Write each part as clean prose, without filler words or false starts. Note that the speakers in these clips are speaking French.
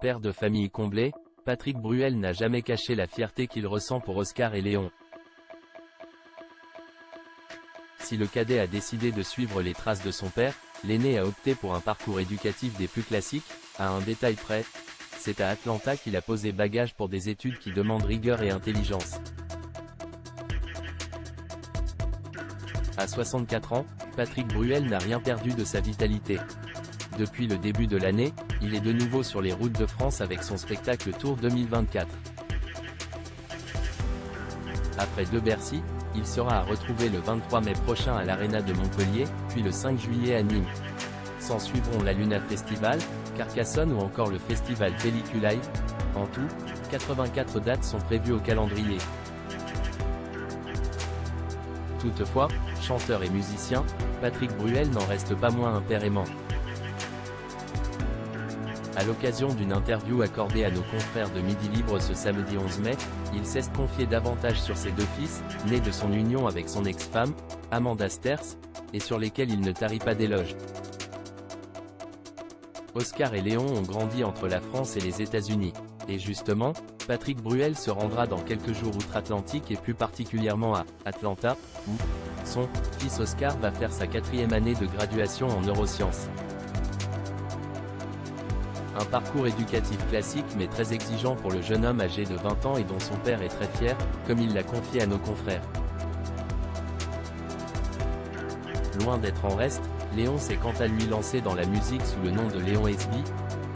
Père de famille comblé, Patrick Bruel n'a jamais caché la fierté qu'il ressent pour Oscar et Léon. Si le cadet a décidé de suivre les traces de son père, l'aîné a opté pour un parcours éducatif des plus classiques, à un détail près. C'est à Atlanta qu'il a posé bagages pour des études qui demandent rigueur et intelligence. À 64 ans, Patrick Bruel n'a rien perdu de sa vitalité. Depuis le début de l'année, il est de nouveau sur les routes de France avec son spectacle Tour 2024. Après 2 Bercy, il sera à retrouver le 23 mai prochain à l'Arena de Montpellier, puis le 5 juillet à Nîmes. S'en suivront la Luna Festival, Carcassonne ou encore le festival Pelliculae. En tout, 84 dates sont prévues au calendrier. Toutefois, chanteur et musicien, Patrick Bruel n'en reste pas moins un père aimant. À l'occasion d'une interview accordée à nos confrères de Midi Libre ce samedi 11 mai, il s'est confié davantage sur ses 2 fils, nés de son union avec son ex-femme, Amanda Sterz, et sur lesquels il ne tarit pas d'éloges. Oscar et Léon ont grandi entre la France et les États-Unis. Et justement, Patrick Bruel se rendra dans quelques jours outre-Atlantique et plus particulièrement à Atlanta, où son fils Oscar va faire sa 4e année de graduation en neurosciences. Un parcours éducatif classique mais très exigeant pour le jeune homme âgé de 20 ans et dont son père est très fier, comme il l'a confié à nos confrères. Loin d'être en reste, Léon s'est quant à lui lancé dans la musique sous le nom de Léon SB.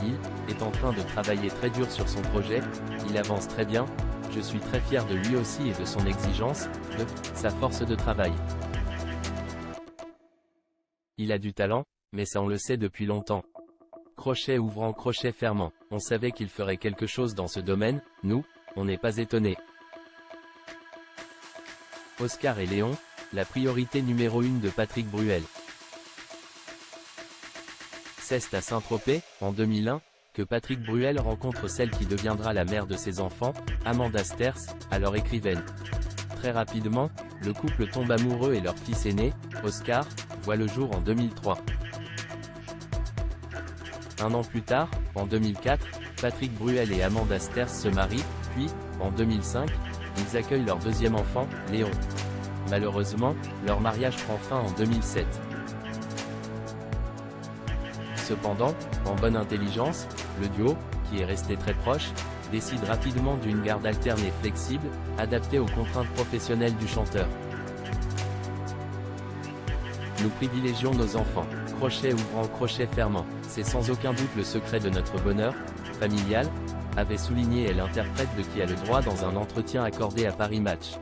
Il est en train de travailler très dur sur son projet, il avance très bien, je suis très fier de lui aussi et de son exigence, de sa force de travail. Il a du talent, mais ça on le sait depuis longtemps. Crochet ouvrant, crochet fermant, on savait qu'il ferait quelque chose dans ce domaine, nous, on n'est pas étonnés. Oscar et Léon, la priorité numéro 1 de Patrick Bruel. C'est à Saint-Tropez, en 2001, que Patrick Bruel rencontre celle qui deviendra la mère de ses enfants, Amanda Sterz, alors écrivaine. Très rapidement, le couple tombe amoureux et leur fils aîné, Oscar, voit le jour en 2003. Un an plus tard, en 2004, Patrick Bruel et Amanda Sterz se marient, puis, en 2005, ils accueillent leur 2e enfant, Léon. Malheureusement, leur mariage prend fin en 2007. Cependant, en bonne intelligence, le duo, qui est resté très proche, décide rapidement d'une garde alterne et flexible, adaptée aux contraintes professionnelles du chanteur. Nous privilégions nos enfants. Crochet ouvrant, crochet fermant, c'est sans aucun doute le secret de notre bonheur familial, avait souligné l'interprète de Qui a le droit dans un entretien accordé à Paris Match.